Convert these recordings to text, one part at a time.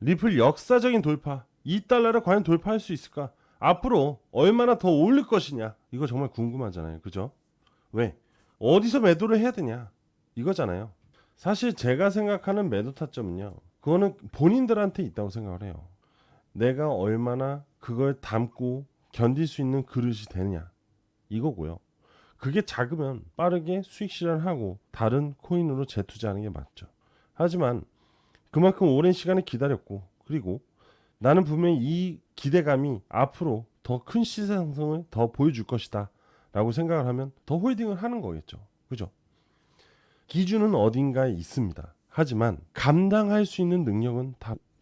리플 역사적인 돌파. 2달러를 과연 돌파할 수 있을까? 앞으로 얼마나 더 오를 것이냐? 이거 정말 궁금하잖아요. 그죠? 왜? 어디서 매도를 해야 되냐? 이거잖아요. 사실 제가 생각하는 매도 타점은요. 그거는 본인들한테 있다고 생각을 해요. 내가 얼마나 그걸 담고 견딜 수 있는 그릇이 되느냐. 이거고요. 그게 작으면 빠르게 수익 실현하고 다른 코인으로 재투자하는 게 맞죠. 하지만 그만큼 오랜 시간을 기다렸고, 그리고 나는 분명히 이 기대감이 앞으로 더 큰 시세 상승을 더 보여줄 것이다 라고 생각을 하면 더 홀딩을 하는 거겠죠. 그죠? 기준은 어딘가에 있습니다. 하지만 감당할 수 있는 능력은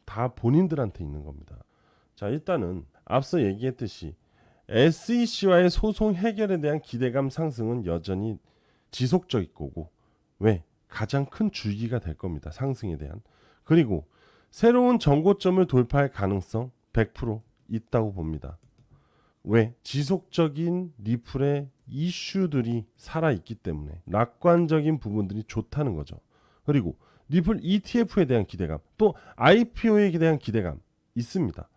다 본인들한테 있는 겁니다. 자, 일단은 앞서 얘기했듯이 SEC와의 소송 해결에 대한 기대감 상승은 여전히 지속적일 거고, 왜? 가장 큰 줄기가 될 겁니다. 상승에 대한. 그리고 새로운 정고점을 돌파할 가능성 100% 있다고 봅니다. 왜? 지속적인 리플의 이슈들이 살아있기 때문에 낙관적인 부분들이 좋다는 거죠. 그리고 리플 ETF에 대한 기대감, 또 IPO에 대한 기대감 있습니다.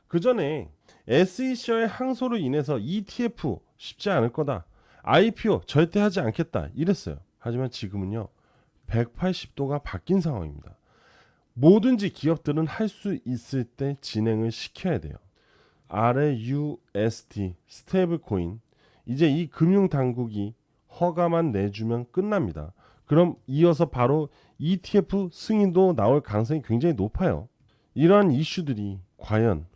그 전에 SEC의 항소로 인해서 ETF 쉽지 않을 거다, IPO 절대 하지 않겠다 이랬어요. 하지만 지금은요 180도가 바뀐 상황입니다. 뭐든지 기업들은 할 수 있을 때 진행을 시켜야 돼요. RUSD 스테이블 코인, 이제 이 금융 당국이 허가만 내주면 끝납니다. 그럼 이어서 바로 ETF 승인도 나올 가능성이 굉장히 높아요. 이러한 이슈들이 과연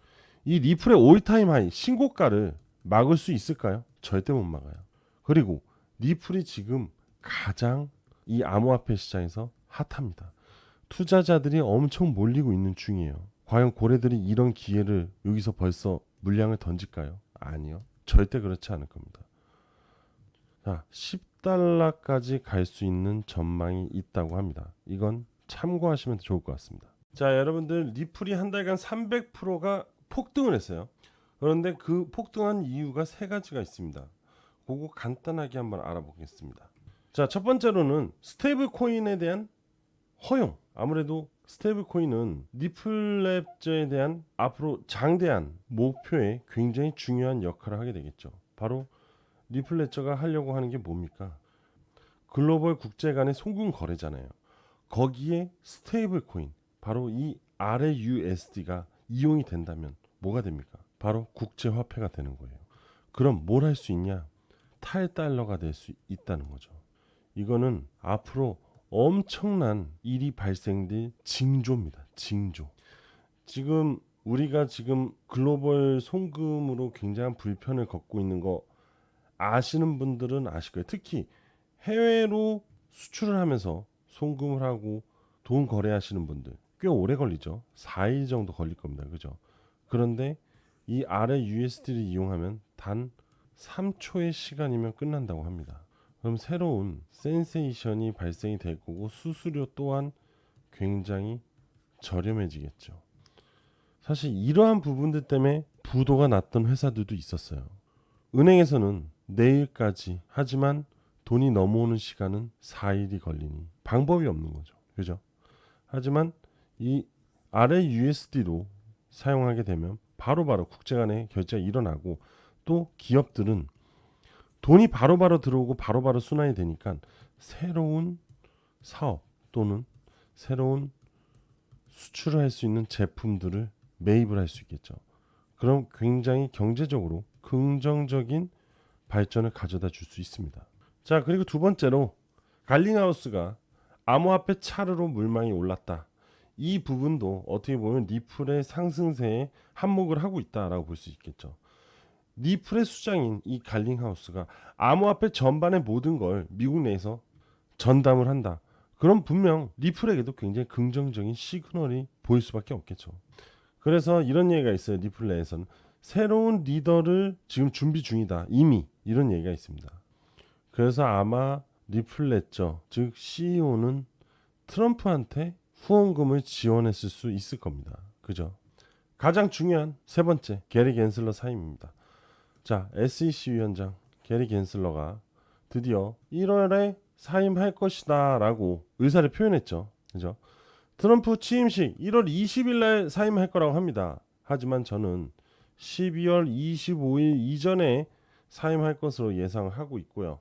이 리플의 올타임 하이 신고가를 막을 수 있을까요? 절대 못 막아요. 그리고 리플이 지금 가장 이 암호화폐 시장에서 핫합니다. 투자자들이 엄청 몰리고 있는 중이에요. 과연 고래들이 이런 기회를 여기서 벌써 물량을 던질까요? 아니요. 절대 그렇지 않을 겁니다. 자, 10달러까지 갈 수 있는 전망이 있다고 합니다. 이건 참고하시면 좋을 것 같습니다. 자, 여러분들 리플이 한 달간 300%가 폭등을 했어요. 그런데 그 폭등한 이유가 세 가지가 있습니다. 그거 간단하게 한번 알아보겠습니다. 자, 첫 번째로는 스테이블 코인에 대한 허용. 아무래도 스테이블 코인은 리플랩저에 대한 앞으로 장대한 목표에 굉장히 중요한 역할을 하게 되겠죠. 바로 리플랩저가 하려고 하는 게 뭡니까? 글로벌 국제 간의 송금 거래잖아요. 거기에 스테이블 코인, 바로 이 RUSD가 이용이 된다면 뭐가 됩니까? 바로 국제 화폐가 되는 거예요. 그럼 뭘 할 수 있냐? 탈달러가 될 수 있다는 거죠. 이거는 앞으로 엄청난 일이 발생될 징조입니다. 징조. 지금 우리가 지금 글로벌 송금으로 굉장한 불편을 겪고 있는 거 아시는 분들은 아실 거예요. 특히 해외로 수출을 하면서 송금을 하고 돈 거래하시는 분들 꽤 오래 걸리죠. 4일 정도 걸릴 겁니다. 그죠? 그런데 이 RUSD를 이용하면 단 3초의 시간이면 끝난다고 합니다. 그럼 새로운 센세이션이 발생이 될 거고 수수료 또한 굉장히 저렴해지겠죠. 사실 이러한 부분들 때문에 부도가 났던 회사들도 있었어요. 은행에서는 내일까지, 하지만 돈이 넘어오는 시간은 4일이 걸리니 방법이 없는 거죠. 그죠? 하지만 이 RUSD로 사용하게 되면 바로바로 국제 간의 결제가 일어나고, 또 기업들은 돈이 바로바로 들어오고 바로바로 순환이 되니까 새로운 사업 또는 새로운 수출을 할 수 있는 제품들을 매입을 할 수 있겠죠. 그럼 굉장히 경제적으로 긍정적인 발전을 가져다 줄 수 있습니다. 자, 그리고 두 번째로 갈링하우스가 암호화폐 차르로 물망이 올랐다. 이 부분도 어떻게 보면 리플의 상승세에 한몫을 하고 있다라고 볼 수 있겠죠. 리플의 수장인 이 갈링하우스가 암호화폐 전반의 모든 걸 미국 내에서 전담을 한다. 그럼 분명 리플에게도 굉장히 긍정적인 시그널이 보일 수밖에 없겠죠. 그래서 이런 얘기가 있어요. 리플 내에서는 새로운 리더를 지금 준비 중이다. 이미 이런 얘기가 있습니다. 그래서 아마 리플레저 즉 CEO는 트럼프한테 후원금을 지원했을 수 있을 겁니다. 그죠? 가장 중요한 세 번째, 게리 겐슬러 사임입니다. 자, SEC 위원장 게리 겐슬러가 드디어 1월에 사임할 것이다 라고 의사를 표현했죠. 그죠? 트럼프 취임식 1월 20일 날 사임할 거라고 합니다. 하지만 저는 12월 25일 이전에 사임할 것으로 예상하고 있고요.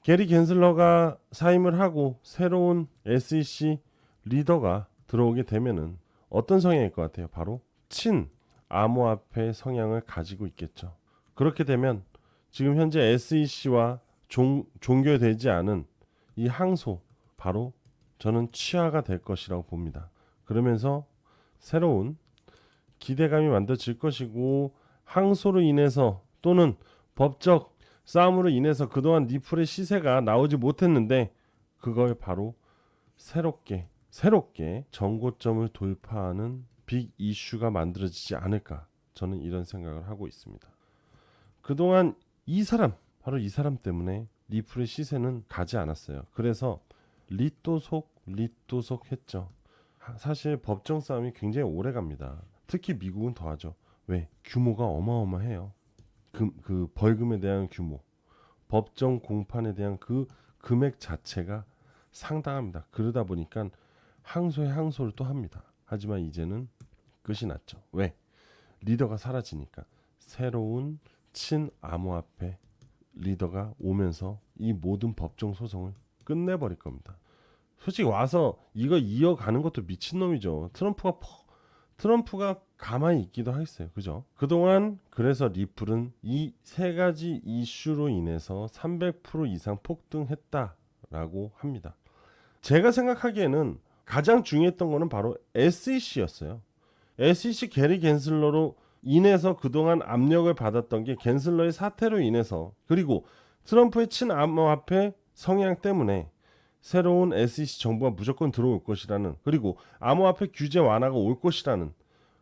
게리 겐슬러가 사임을 하고 새로운 SEC 리더가 들어오게 되면은 어떤 성향일 것 같아요? 바로 친 암호화폐 성향을 가지고 있겠죠. 그렇게 되면 지금 현재 SEC와 종결되지 않은 이 항소, 바로 저는 취하가 될 것이라고 봅니다. 그러면서 새로운 기대감이 만들어질 것이고, 항소로 인해서 또는 법적 싸움으로 인해서 그동안 리플의 시세가 나오지 못했는데 그걸 바로 새롭게 정고점을 돌파하는 빅 이슈가 만들어지지 않을까, 저는 이런 생각을 하고 있습니다. 그동안 바로 이 사람 때문에 리플의 시세는 가지 않았어요. 그래서 리또속 했죠. 사실 법정 싸움이 굉장히 오래 갑니다. 특히 미국은 더하죠. 왜? 규모가 어마어마해요. 그 벌금에 대한 규모, 법정 공판에 대한 그 금액 자체가 상당합니다. 그러다 보니까 항소를 또 합니다. 하지만 이제는 끝이 났죠. 왜? 리더가 사라지니까. 새로운 친암호화폐 리더가 오면서 이 모든 법정 소송을 끝내버릴 겁니다. 솔직히 와서 이거 이어가는 것도 미친놈이죠. 트럼프가 가만히 있기도 하겠어요. 그죠? 그동안 그래서 리플은 이 세 가지 이슈로 인해서 300% 이상 폭등했다라고 합니다. 제가 생각하기에는 가장 중요했던 거는 바로 SEC였어요. SEC 게리 겐슬러로 인해서 그동안 압력을 받았던 게 겐슬러의 사태로 인해서, 그리고 트럼프의 친암호화폐 성향 때문에 새로운 SEC 정부가 무조건 들어올 것이라는, 그리고 암호화폐 규제 완화가 올 것이라는,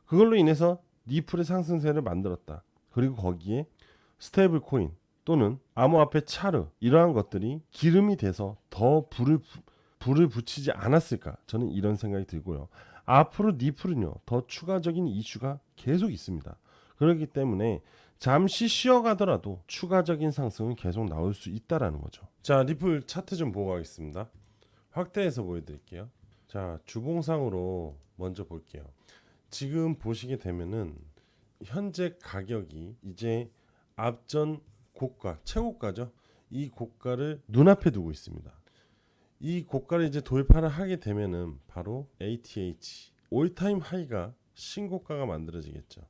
그걸로 인해서 리플의 상승세를 만들었다. 그리고 거기에 스테이블 코인 또는 암호화폐 차르, 이러한 것들이 기름이 돼서 더 불을 붙이지 않았을까, 저는 이런 생각이 들고요. 앞으로 리플은요, 더 추가적인 이슈가 계속 있습니다. 그렇기 때문에 잠시 쉬어가더라도 추가적인 상승은 계속 나올 수 있다라는 거죠. 자, 리플 차트 좀 보고 가겠습니다. 확대해서 보여드릴게요. 자, 주봉상으로 먼저 볼게요. 지금 보시게 되면은 현재 가격이 이제 앞전 고가, 최고가죠. 이 고가를 눈앞에 두고 있습니다. 이 고가를 이제 돌파를 하게 되면은 바로 ATH 올타임 하이가 신고가가 만들어지겠죠.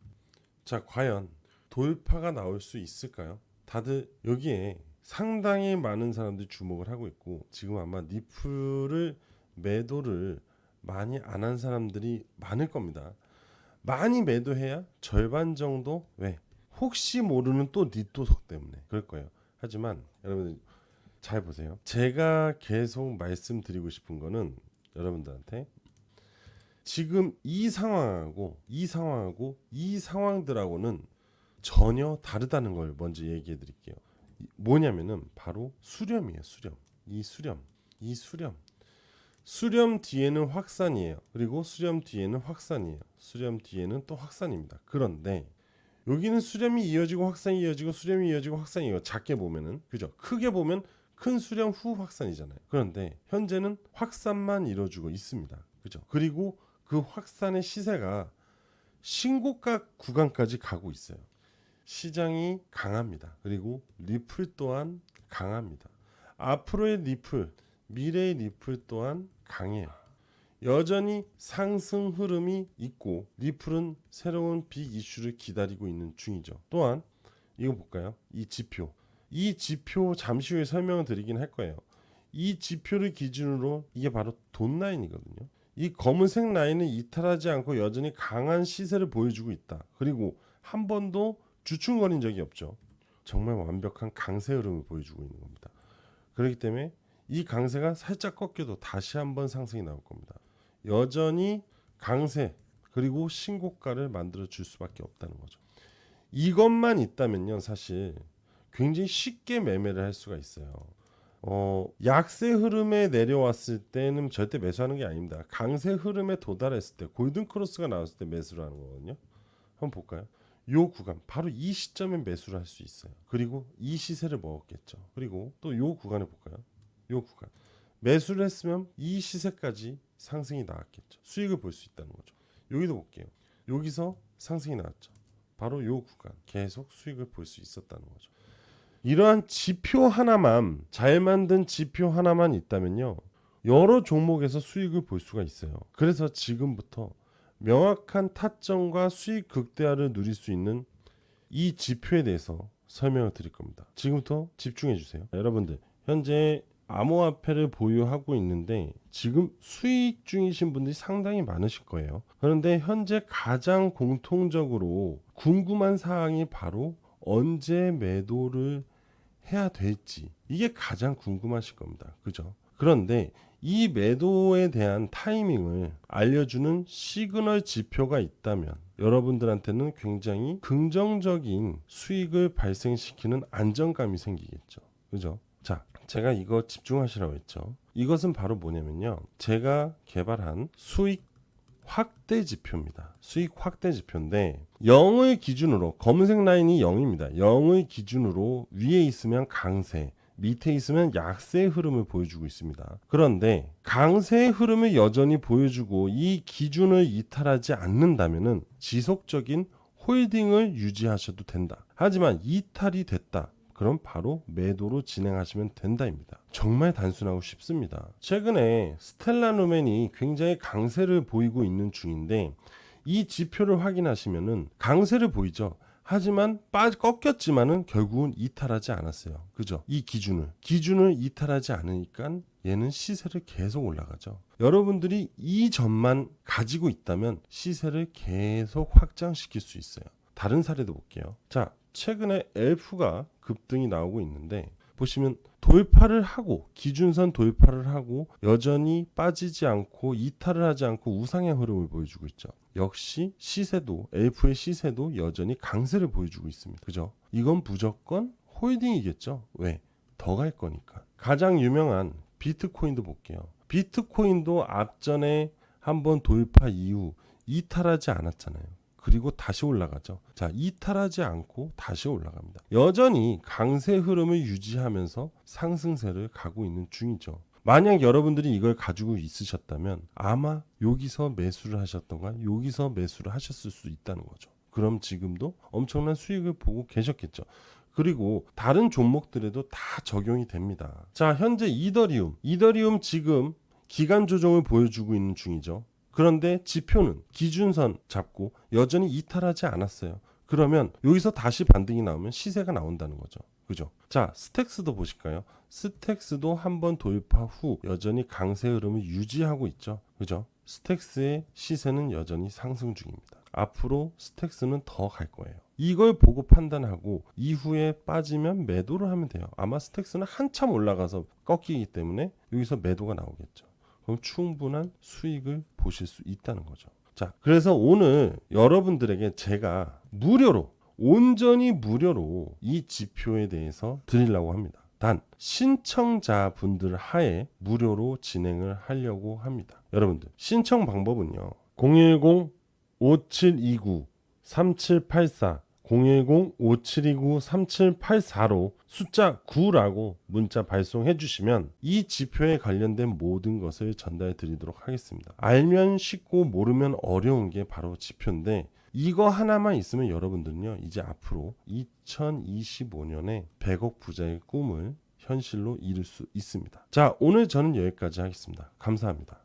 자, 과연 돌파가 나올 수 있을까요? 다들 여기에 상당히 많은 사람들이 주목을 하고 있고, 지금 아마 리플을 매도를 많이 안 한 사람들이 많을 겁니다. 많이 매도해야 절반 정도, 왜? 혹시 모르는 또 리또속 때문에 그럴 거예요. 하지만 여러분들 잘 보세요. 제가 계속 말씀드리고 싶은 거는 여러분들한테 지금 이 상황하고 이 상황들하고는 전혀 다르다는 걸 먼저 얘기해 드릴게요. 뭐냐면은 바로 수렴이에요. 수렴 뒤에는 확산이에요. 그리고 수렴 뒤에는 확산이에요. 수렴 뒤에는 또 확산입니다. 그런데 여기는 수렴이 이어지고 확산이 이어지고 수렴이 이어지고 확산이 이어지고, 작게 보면은, 그죠? 크게 보면 큰 수렴 후 확산이잖아요. 그런데 현재는 확산만 이루어지고 있습니다. 그죠? 그리고 그 확산의 시세가 신고가 구간까지 가고 있어요. 시장이 강합니다. 그리고 리플 또한 강합니다. 앞으로의 리플, 미래의 리플 또한 강해요. 여전히 상승 흐름이 있고 리플은 새로운 빅 이슈를 기다리고 있는 중이죠. 또한 이거 볼까요? 이 지표 잠시 후에 설명을 드리긴 할 거예요. 이 지표를 기준으로 이게 바로 돈 라인이거든요. 이 검은색 라인을 이탈하지 않고 여전히 강한 시세를 보여주고 있다. 그리고 한 번도 주춤거린 적이 없죠. 정말 완벽한 강세 흐름을 보여주고 있는 겁니다. 그렇기 때문에 이 강세가 살짝 꺾여도 다시 한번 상승이 나올 겁니다. 여전히 강세, 그리고 신고가를 만들어 줄 수밖에 없다는 거죠. 이것만 있다면요, 사실 굉장히 쉽게 매매를 할 수가 있어요. 약세 흐름에 내려왔을 때는 절대 매수하는 게 아닙니다. 강세 흐름에 도달했을 때, 골든 크로스가 나왔을 때 매수를 하는 거거든요. 한번 볼까요? 요 구간, 바로 이 시점에 매수를 할 수 있어요. 그리고 이 시세를 먹었겠죠. 그리고 또 요 구간에 볼까요? 요 구간 매수를 했으면 이 시세까지 상승이 나왔겠죠. 수익을 볼 수 있다는 거죠. 여기도 볼게요. 여기서 상승이 나왔죠. 바로 요 구간 계속 수익을 볼 수 있었다는 거죠. 이러한 지표 하나만, 잘 만든 지표 하나만 있다면요, 여러 종목에서 수익을 볼 수가 있어요. 그래서 지금부터 명확한 타점과 수익 극대화를 누릴 수 있는 이 지표에 대해서 설명을 드릴 겁니다. 지금부터 집중해 주세요. 여러분들 현재 암호화폐를 보유하고 있는데 지금 수익 중이신 분들이 상당히 많으실 거예요. 그런데 현재 가장 공통적으로 궁금한 사항이 바로 언제 매도를 해야 될지, 이게 가장 궁금하실 겁니다. 그죠? 그런데 이 매도에 대한 타이밍을 알려주는 시그널 지표가 있다면 여러분들한테는 굉장히 긍정적인 수익을 발생시키는 안정감이 생기겠죠. 그죠? 자, 제가 이거 집중하시라고 했죠. 이것은 바로 뭐냐면요, 제가 개발한 수익 확대 지표입니다. 수익 확대 지표인데 0을 기준으로, 검은색 라인이 0입니다. 0을 기준으로 위에 있으면 강세, 밑에 있으면 약세의 흐름을 보여주고 있습니다. 그런데 강세의 흐름을 여전히 보여주고 이 기준을 이탈하지 않는다면은 지속적인 홀딩을 유지하셔도 된다. 하지만 이탈이 됐다, 그럼 바로 매도로 진행하시면 된다입니다. 정말 단순하고 쉽습니다. 최근에 스텔라노멘이 굉장히 강세를 보이고 있는 중인데 이 지표를 확인하시면은 강세를 보이죠. 하지만 꺾였지만은 결국은 이탈하지 않았어요. 그죠? 이 기준을 이탈하지 않으니까 얘는 시세를 계속 올라가죠. 여러분들이 이 점만 가지고 있다면 시세를 계속 확장시킬 수 있어요. 다른 사례도 볼게요. 자, 최근에 엘프가 급등이 나오고 있는데 보시면 돌파를 하고, 기준선 돌파를 하고 여전히 빠지지 않고 이탈을 하지 않고 우상향 흐름을 보여주고 있죠. 역시 시세도, 엘프의 시세도 여전히 강세를 보여주고 있습니다. 그죠? 이건 무조건 홀딩이겠죠. 왜? 더 갈 거니까. 가장 유명한 비트코인도 볼게요. 비트코인도 앞전에 한번 돌파 이후 이탈하지 않았잖아요. 그리고 다시 올라가죠. 자, 이탈하지 않고 다시 올라갑니다. 여전히 강세 흐름을 유지하면서 상승세를 가고 있는 중이죠. 만약 여러분들이 이걸 가지고 있으셨다면 아마 여기서 매수를 하셨던가 여기서 매수를 하셨을 수 있다는 거죠. 그럼 지금도 엄청난 수익을 보고 계셨겠죠. 그리고 다른 종목들에도 다 적용이 됩니다. 자, 현재 이더리움 지금 기간 조정을 보여주고 있는 중이죠. 그런데 지표는 기준선 잡고 여전히 이탈하지 않았어요. 그러면 여기서 다시 반등이 나오면 시세가 나온다는 거죠. 그죠? 자, 스택스도 보실까요? 스택스도 한번 돌파 후 여전히 강세 흐름을 유지하고 있죠. 그죠? 스택스의 시세는 여전히 상승 중입니다. 앞으로 스택스는 더 갈 거예요. 이걸 보고 판단하고 이후에 빠지면 매도를 하면 돼요. 아마 스택스는 한참 올라가서 꺾이기 때문에 여기서 매도가 나오겠죠. 그럼 충분한 수익을 보실 수 있다는 거죠. 자, 그래서 오늘 여러분들에게 제가 무료로, 온전히 무료로 이 지표에 대해서 드리려고 합니다. 단 신청자분들 하에 무료로 진행을 하려고 합니다. 여러분들 신청 방법은요, 010-5729-3784 010-5729-3784로 숫자 9라고 문자 발송해 주시면 이 지표에 관련된 모든 것을 전달해 드리도록 하겠습니다. 알면 쉽고 모르면 어려운 게 바로 지표인데 이거 하나만 있으면 여러분들은요, 이제 앞으로 2025년에 100억 부자의 꿈을 현실로 이룰 수 있습니다. 자, 오늘 저는 여기까지 하겠습니다. 감사합니다.